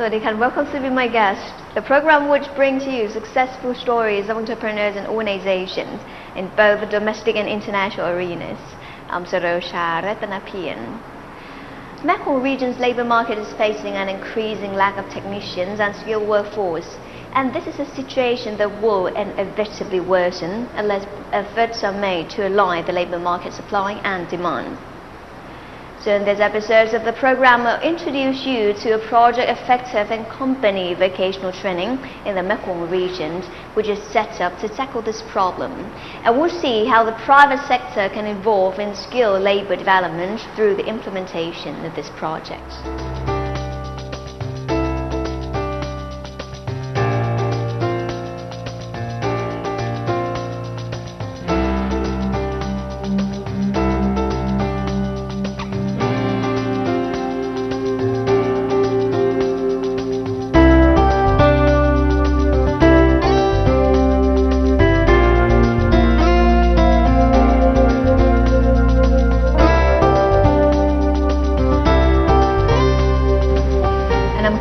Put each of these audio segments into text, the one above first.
and welcome to be my guest, the program which brings you successful stories of entrepreneurs and organizations in both the domestic and international arenas. I'm Sarosha Ratanapian. Mekong region's labor market is facing an increasing lack of technicians and skilled workforce, and this is a situation that will inevitably worsen unless efforts are made to align the labor market supply and demand. So in this episode of the program, I'll introduce you to a project effective and company vocational training in the Mekong region, which is set up to tackle this problem. And we'll see how the private sector can involve in skilled labor development through the implementation of this project.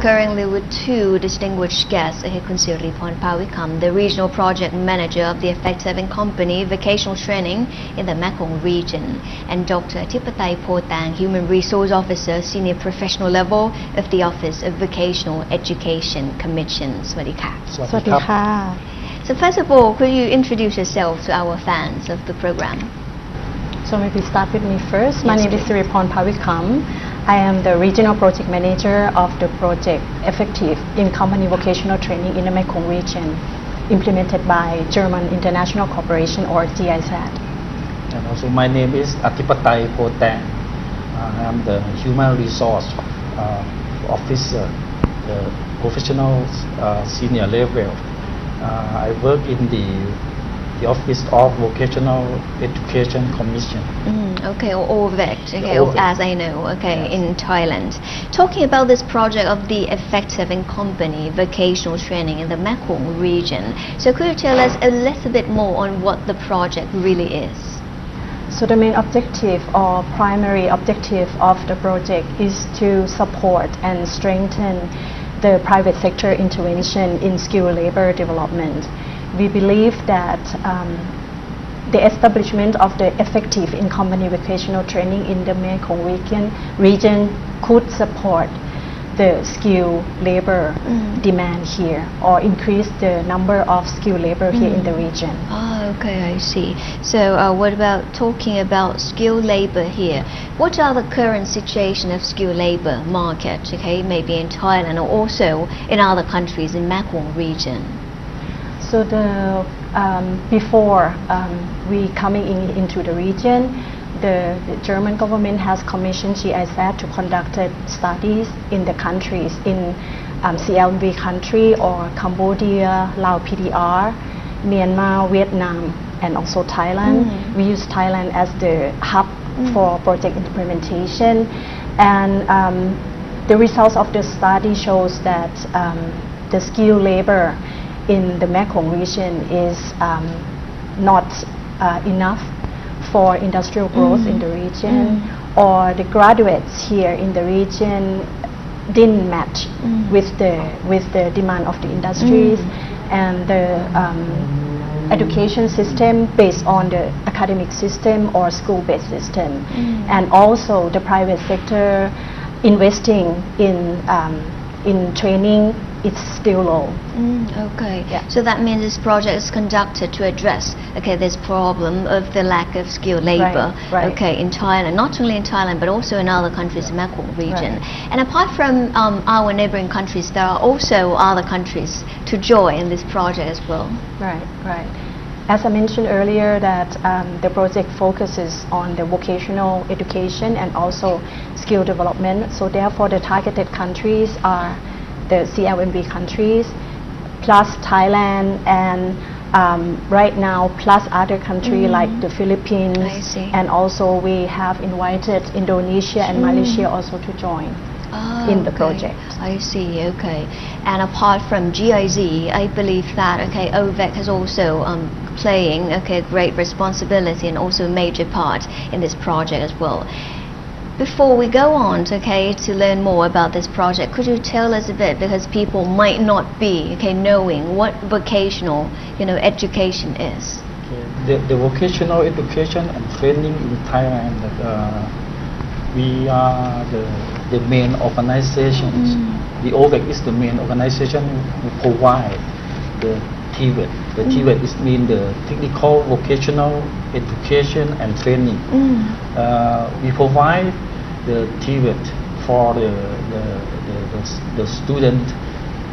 Currently with two distinguished guests, Ms.Siriporn Parvikam, the Regional Project Manager of the Effective and Company Vocational Training in the Mekong region, and Dr. Athippatai Potang, Human Resource Officer, Senior Professional Level of the Office of Vocational Education Commission. Swadika. Swadika. So first of all, could you introduce yourself to our fans of the program? So maybe start with me first. Yes, My name is Ms.Siriporn Parvikam. I am the Regional Project Manager of the project Effective in Company Vocational Training in the Mekong region, implemented by German International Corporation or GIZ. And also my name is Athippatai Potang. I am the Human Resource Officer, the Professional Senior Level. I work in the Office of Vocational Education Commission. Okay, or VET, okay, OVET. as I know, okay, Yes. in Thailand. Talking about this project of the Effective and Company Vocational Training in the Mekong region, so could you tell us a little bit more on what the project really is? So the main objective or primary objective of the project is to support and strengthen the private sector intervention in skilled labor development. We believe that the establishment of the Effective in Company Vocational Training in the Mekong region could support the skilled labor demand here, or increase the number of skilled labor here in the region. Oh, okay, I see. So what about talking about skilled labor here? What are the current situation of skilled labor market, okay, maybe in Thailand or also in other countries in Mekong region? So before we coming into the region, the German government has commissioned GIZ to conduct studies in the countries in CLV country or Cambodia, Laos PDR, Myanmar, Vietnam, and also Thailand. We use Thailand as the hub for project implementation, and the results of the study shows that the skilled labor in the Mekong region is not enough for industrial growth in the region, or the graduates here in the region didn't match with the demand of the industries, and the education system based on the academic system or school-based system, and also the private sector investing in training, it's still low. Okay, Yeah. so that means this project is conducted to address, okay, this problem of the lack of skilled labor, right. okay, in Thailand, not only in Thailand but also in other countries in Mekong region. Right. And apart from our neighboring countries, there are also other countries to join in this project as well. Right. As I mentioned earlier, that the project focuses on the vocational education and also skill development. So therefore, the targeted countries are the CLMV countries, plus Thailand, and right now plus other countries like the Philippines. I see. And also we have invited Indonesia and Malaysia also to join in the project. I see, okay. And apart from GIZ, I believe that, okay, OVEC has also playing, okay, great responsibility and also a major part in this project as well. Before we go on, okay, to learn more about this project, could you tell us a bit, because people might not be, okay, knowing what vocational, education is? Okay. The vocational education and training in Thailand, we are the main organization. The OVEC is the main organization who provide the TVET. The TVET is mean the technical vocational education and training. We provide the TVET for the student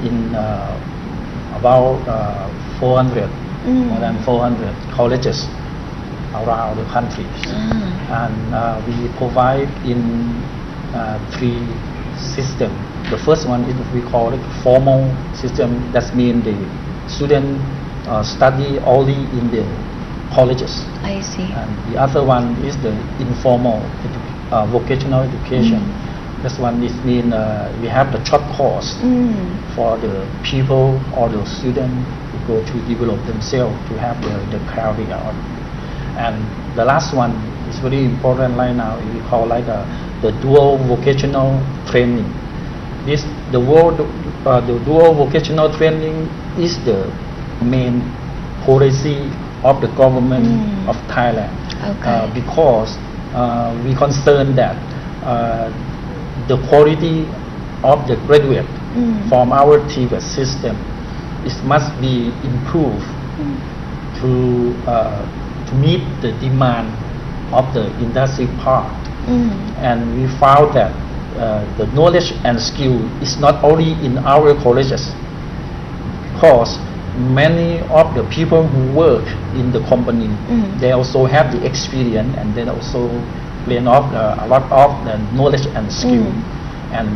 in about 400, more than 400 colleges around the country. And we provide in 3 systems. The first one is we call it formal system. That means the student study only in the colleges. I see. And the other one is the informal vocational education. This one is mean we have the short course for the people or the students who go to develop themselves to have the career. And the last one is very important right now. We call like the dual vocational training. The dual vocational training is the main policy of the government of Thailand. Okay. Because we concern that the quality of the graduate from our TVET system must be improved to meet the demand of the industry part. And we found that the knowledge and skill is not only in our colleges, because many of the people who work in the company, they also have the experience and they also gain off a lot of the knowledge and skill. And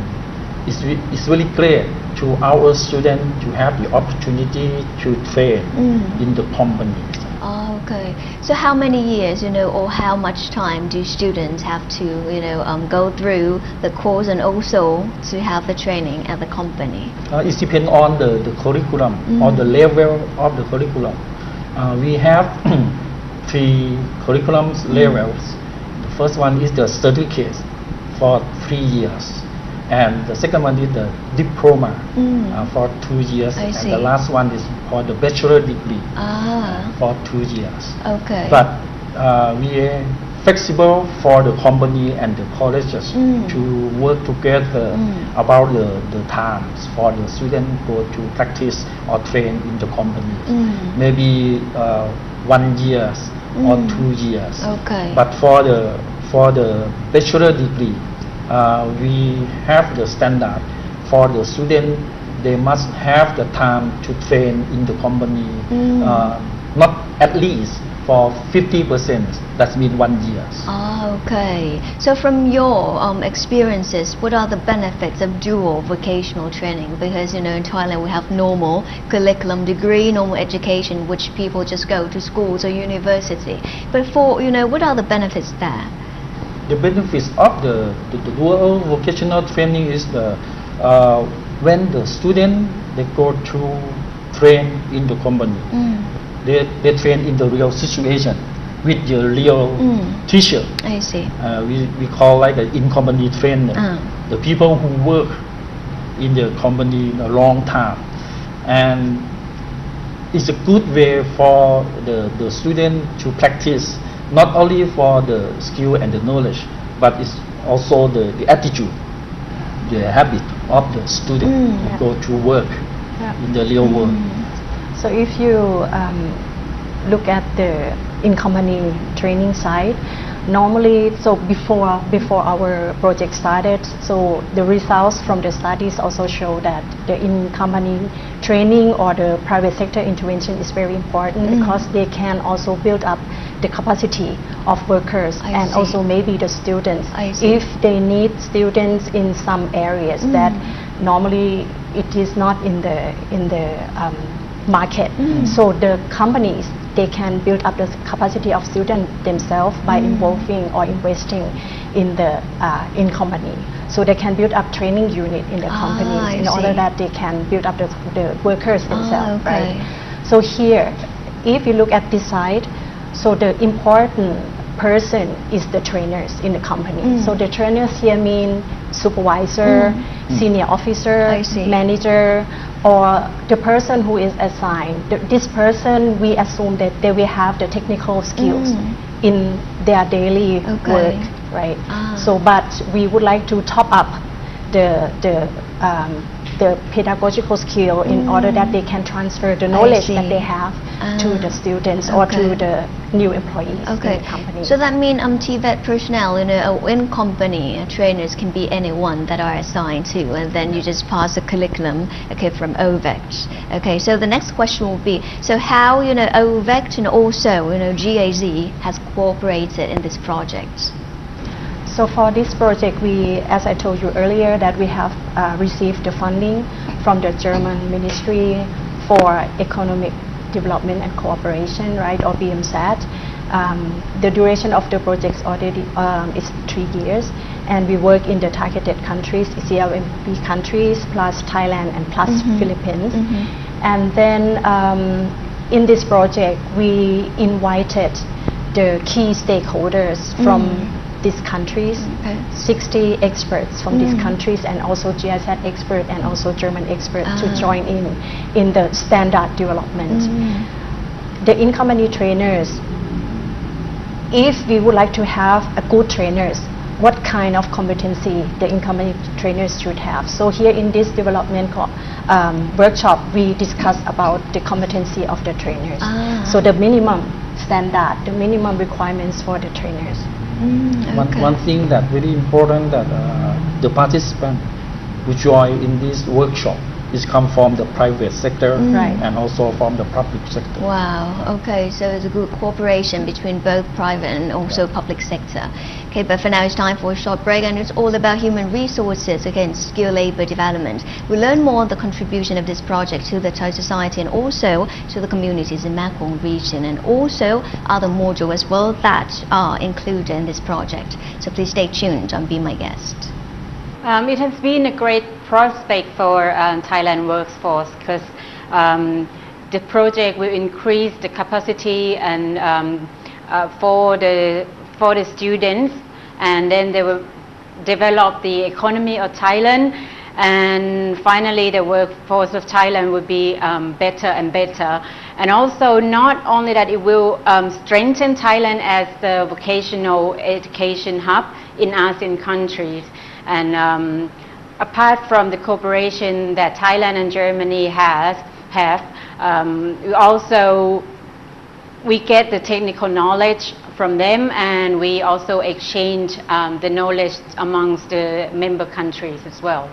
it's really great to our students to have the opportunity to train in the company. Oh, okay. So how many years, or how much time do students have to, go through the course and also to have the training at the company? It depends on the curriculum or the level of the curriculum. We have 3 curriculum levels. The first one is the certificate for 3 years. And the second one is the diploma for 2 years. I see. And the last one is for the bachelor degree for 2 years. Okay. But we are flexible for the company and the colleges to work together about the times for the student go to practice or train in the company. Maybe 1 year or 2 years. Okay. But for the bachelor degree, we have the standard for the student. They must have the time to train in the company, not at least for 50%. That means 1 year. Ah, okay. So from your experiences, what are the benefits of dual vocational training? Because in Thailand we have normal curriculum degree, normal education, which people just go to schools or university. But for what are the benefits there? The benefits of the dual vocational training is when the student they go to train in the company, they train in the real situation with the real teacher. I see. We call like an in-company trainer. The people who work in the company a long time, and it's a good way for the student to practice not only for the skill and the knowledge, but it's also the attitude, the habit of the student to go to work in the real world. So if you look at the in-company training side, normally, so before our project started, so the results from the studies also show that the in-company training or the private sector intervention is very important because they can also build up the capacity of workers and also maybe the students. If they need students in some areas that normally it is not in the market, so the companies, they can build up the capacity of students themselves by involving or investing in the in-company. So they can build up training unit in the companies in order that they can build up the workers themselves, right? So here, if you look at this side, so the important person is the trainers in the company. So the trainers here mean supervisor, senior officer, manager, or the person who is assigned. This person, we assume that they will have the technical skills in their daily work, right? So, but we would like to top up the pedagogical skill in order that they can transfer the knowledge that they have to the students or to the new employees in the company. So that means TVET personnel in company trainers can be anyone that are assigned to, and then you just pass the curriculum from OVECT. Okay, so the next question will be, so how OVECT and also GAZ has cooperated in this project? So for this project, we, as I told you earlier, that we have received the funding from the German Ministry for Economic Development and Cooperation, right, or BMSAT. The duration of the project already is 3 years, and we work in the targeted countries, CLMV countries, plus Thailand and plus Philippines. And then in this project, we invited the key stakeholders from these countries, 60 experts from these countries, and also GIZ expert and also German expert to join in the standard development. The in-company trainers, if we would like to have a good trainers, what kind of competency the in-company trainers should have. So here in this development workshop, we discuss about the competency of the trainers. So the minimum standard, the minimum requirements for the trainers. One thing that very important that the participant who join in this workshop is come from the private sector and also from the public sector. Wow, okay, so it's a good cooperation between both private and also public sector. Okay, but for now it's time for a short break, and it's all about human resources, again, skill labor development. We learn more on the contribution of this project to the Thai society and also to the communities in Mekong region, and also other modules as well that are included in this project. So please stay tuned and be my guest. It has been a great prospect for Thailand workforce because the project will increase the capacity and for the students, and then they will develop the economy of Thailand, and finally the workforce of Thailand will be better and better. And also not only that, it will strengthen Thailand as the vocational education hub in ASEAN countries. And apart from the cooperation that Thailand and Germany have, we get the technical knowledge from them, and we also exchange the knowledge amongst the member countries as well.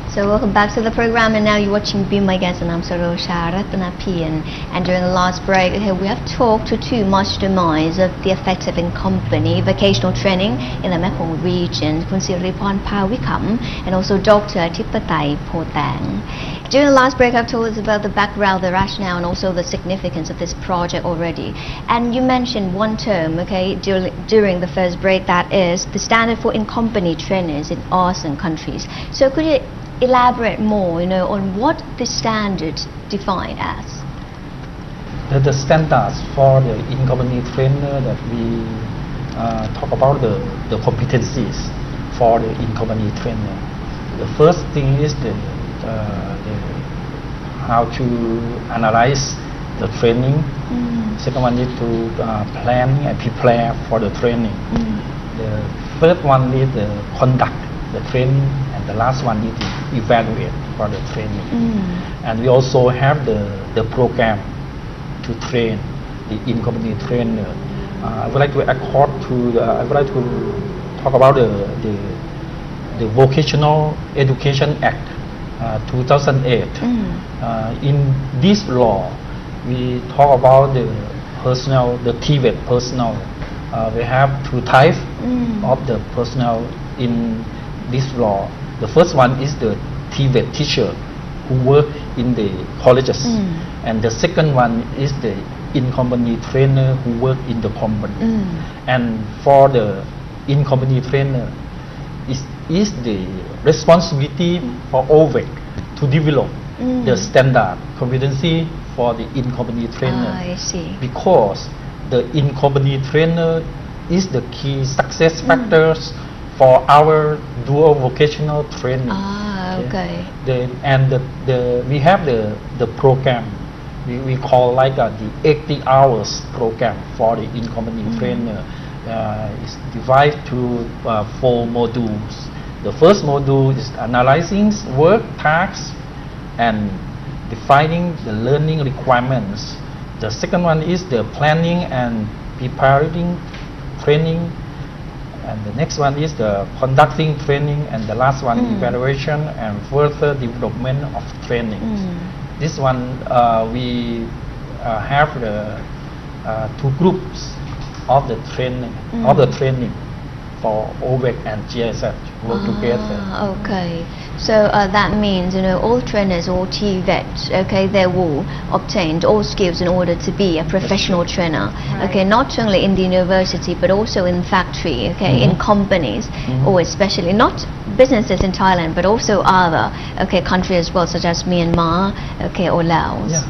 So welcome back to the program, and now you're watching Be My Guest, and I'm Sarosha Ratanapian. And during the last break, we have talked to two masterminds of the effective in-company vocational training in the Mekong region, Ms.Siriporn Parvikam and also Dr. Athippatai Potang. During the last break, I've told us about the background, the rationale, and also the significance of this project already. And you mentioned one term, during the first break, that is the standard for in-company trainers in ASEAN countries. So could you elaborate more, on what the standard defined as? The standards for the in-company trainer that we talk about the competencies for the in-company trainer. The first thing is how to analyze the training. Second one is to plan and prepare for the training. The third one is the conduct the training, and the last one is to evaluate for the training. And we also have the program to train the in-company trainer. I would like to talk about the Vocational Education Act 2008. In this law, we talk about the personnel, the TVET personnel. We have two types of the personnel in this law. The first one is the TVET teacher who work in the colleges, and the second one is the in-company trainer who work in the company. And for the in-company trainer, is the responsibility for OVEC to develop the standard competency for the in-company trainer. I see. Because the in-company trainer is the key success factors for our dual vocational training. Okay. We have the program we call like the 80 hours program for the in-company trainer. It's divided to 4 modules. The first module is analyzing work tasks and defining the learning requirements. The second one is the planning and preparing training, and the next one is the conducting training, and the last one evaluation and further development of training. This one we have the 2 groups of the training for OVEC and GSF work together. Okay, so that means all trainers, all TVET, okay, they will obtain all skills in order to be a professional trainer. Right. Okay, not only in the university but also in factory, okay, in companies, or especially not businesses in Thailand but also other countries as well, such as Myanmar, okay, or Laos. Yeah.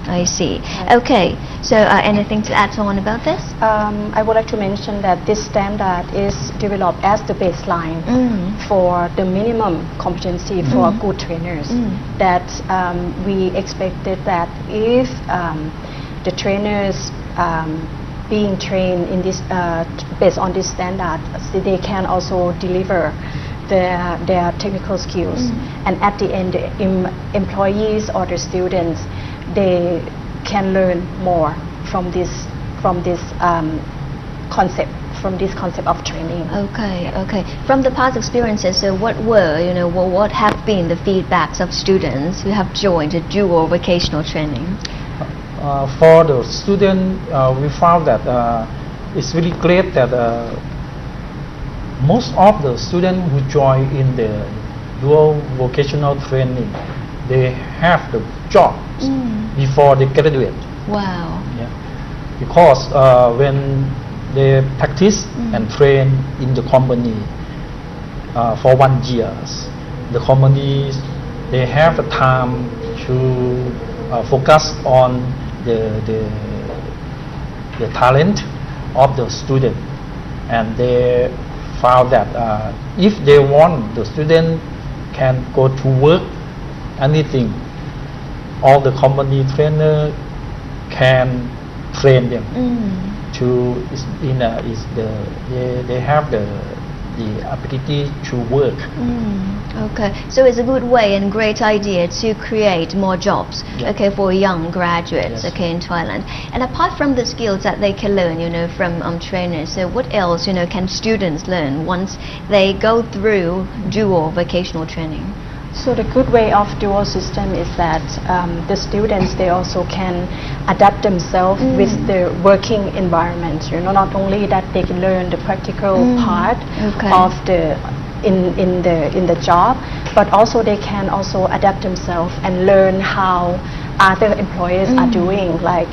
I see. Okay, so anything to add on about this? I would like to mention that this standard is developed as the baseline for the minimum competency for good trainers. That we expected that if the trainers being trained in this based on this standard, so they can also deliver their technical skills, and at the end, the employees or the students, they can learn more from this concept of training. Okay. From the past experiences, so what have been the feedbacks of students who have joined the dual vocational training? For the student, we found that it's really great that most of the students who join in the dual vocational training, they have the jobs before they graduate. Wow. Yeah. Because when they practice and train in the company for 1 year, the companies, they have the time to focus on the talent of the student, and they found that if they want, the student can go to work anything, all the company trainer can train them to they have the ability to work. Okay, so it's a good way and great idea to create more jobs, okay, for young graduates, okay, in Thailand. And apart from the skills that they can learn, from trainers, so what else, can students learn once they go through dual vocational training? So the good way of dual system is that the students, they also can adapt themselves with the working environment. Not only that they can learn the practical part of the in the job, but also they can also adapt themselves and learn how other employers are doing. Like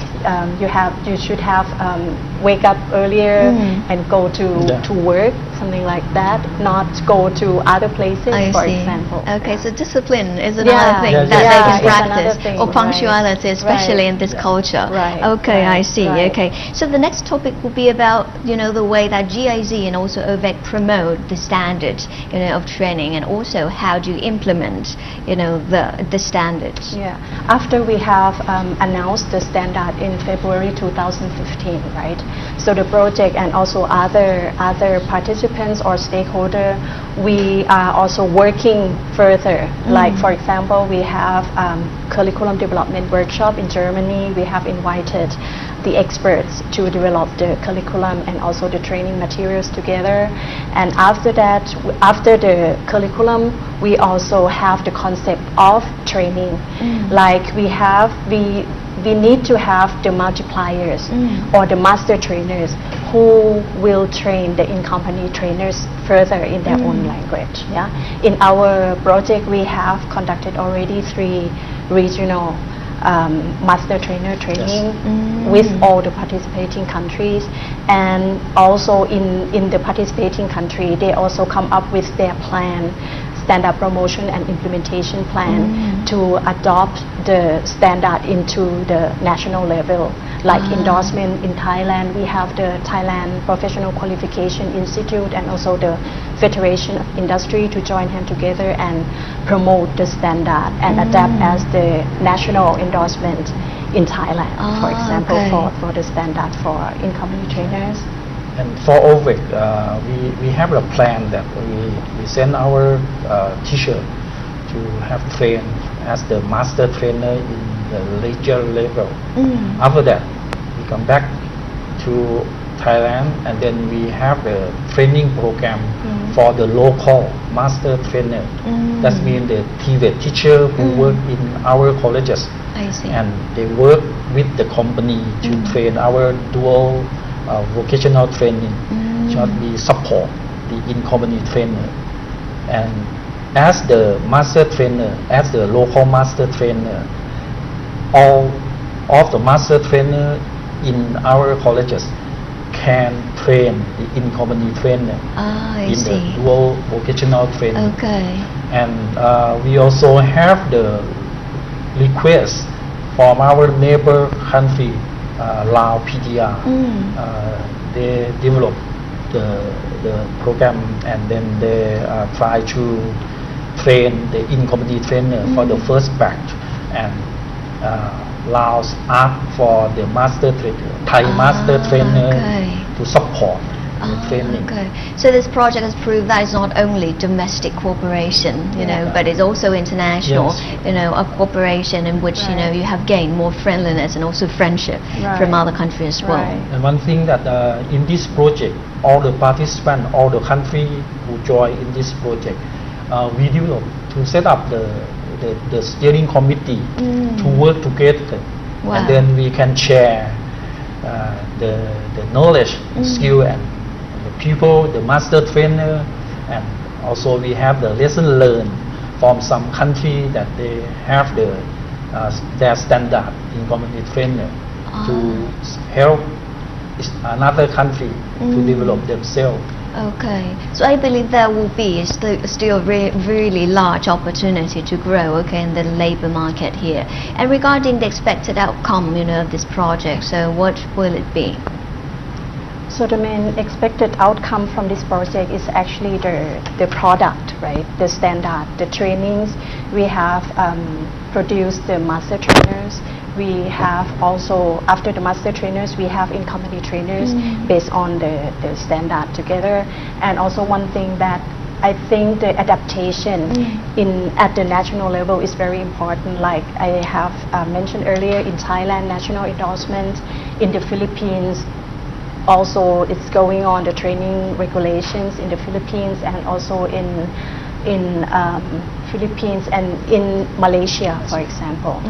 you should have wake up earlier and go to work, something like that, not go to other places, for example. Okay, so discipline is another thing that they can practice, or punctuality, especially in this culture. Okay, I see. Okay, so the next topic will be about the way that GIZ and also OVEC promote the standards of training, and also how do you implement the standards. After we have announced the standard in February 2015, right? So the project and also other participants or stakeholders, we are also working further. Like for example, we have curriculum development workshop in Germany. We have invited the experts to develop the curriculum and also the training materials together. And after that, after the curriculum, we also have the concept of training. Like we need to have the multipliers or the master trainers who will train the in-company trainers further in their own language. In our project, we have conducted already 3 regional master trainer training with all the participating countries, and also in the participating country, they also come up with their plan, standard promotion and implementation plan to adopt the standard into the national level. like endorsement in Thailand. We have the Thailand Professional Qualification Institute and also the Federation of Industry to join hands together and promote the standard and adapt as the national endorsement in Thailand, for example, for the standard for incoming trainers. And for OVIC, we have a plan that we send our teacher to have trained as the master trainer in the regional level. After that, we come back to Thailand and then we have the training program for the local master trainer. That means the TVET teacher who work in our colleges. I see. And they work with the company to train our dual vocational training, should be support the in-company trainer. And as the master trainer, as the local master trainer, all of the master trainer in our colleges can train the in-company trainer in the dual vocational training. Okay. And we also have the request from our neighbor country, Lao PTR. They develop the program and then they try to train the in-company trainer for the first batch, and Laos ask for the master trainer, Thai master trainer to support the training. Okay. So this project has proved that it's not only domestic cooperation, you know, but it's also international, you know, a cooperation in which, you know, you have gained more friendliness and also friendship from other countries as well. And one thing that in this project, all the participants, all the countries who join in this project, we develop to set up the steering committee to work together, and then we can share the knowledge, skill, and the people, the master trainer, and also we have the lesson learned from some country that they have their standard in community trainer to help another country to develop themselves. Okay, so I believe there will be still really large opportunity to grow, okay, in the labor market here. And regarding the expected outcome, you know, of this project, so what will it be? So the main expected outcome from this project is actually the product, right? The standard, the trainings. We have produced the master trainers. We have also, after the master trainers, we have in-company trainers based on the standard together. And also one thing that I think the adaptation at the national level is very important. Like I have mentioned earlier, in Thailand, national endorsement. In the Philippines, also it's going on the training regulations in the Philippines, and also in Philippines and in Malaysia, for example.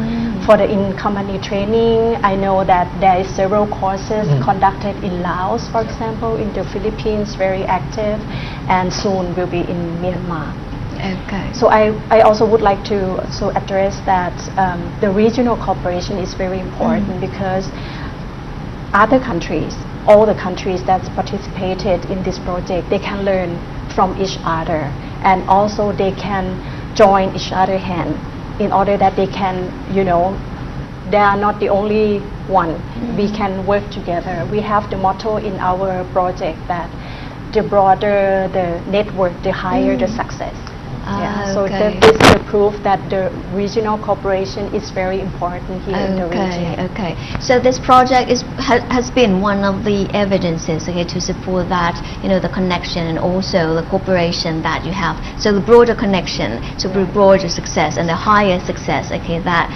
For the in-company training, I know that there is several courses conducted in Laos, for example, in the Philippines, very active, and soon will be in Myanmar. Okay. So I also would like to address that the regional cooperation is very important because other countries, all the countries that participated in this project, they can learn from each other, and also they can join each other hand in order that they can, you know, they are not the only one. We can work together. We have the motto in our project that the broader the network, the higher the success. So this is the proof that the regional cooperation is very important here in the region. Okay. So this project has been one of the evidences, okay, to support that, you know, the connection and also the cooperation that you have. So the broader connection, so the broader success and the higher success, okay, that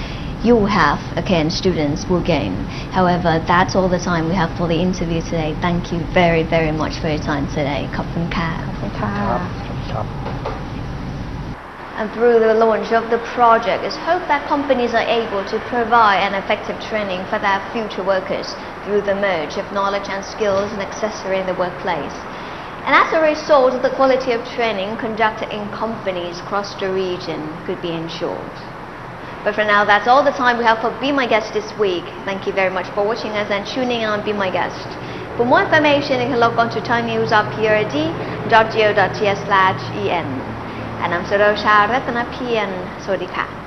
you have, okay, and students will gain. However, that's all the time we have for the interview today. Thank you very, very much for your time today. ขอบคุณค่ะ And through the launch of the project, it's hoped that companies are able to provide an effective training for their future workers through the merge of knowledge and skills necessary in the workplace. And as a result, the quality of training conducted in companies across the region could be ensured. But for now, that's all the time we have for Be My Guest this week. Thank you very much for watching us and tuning in on Be My Guest. For more information, you can log on to thainewsrprd.go.th/en. And I'm Sarosha Ratanapian. สวัสดีค่ะ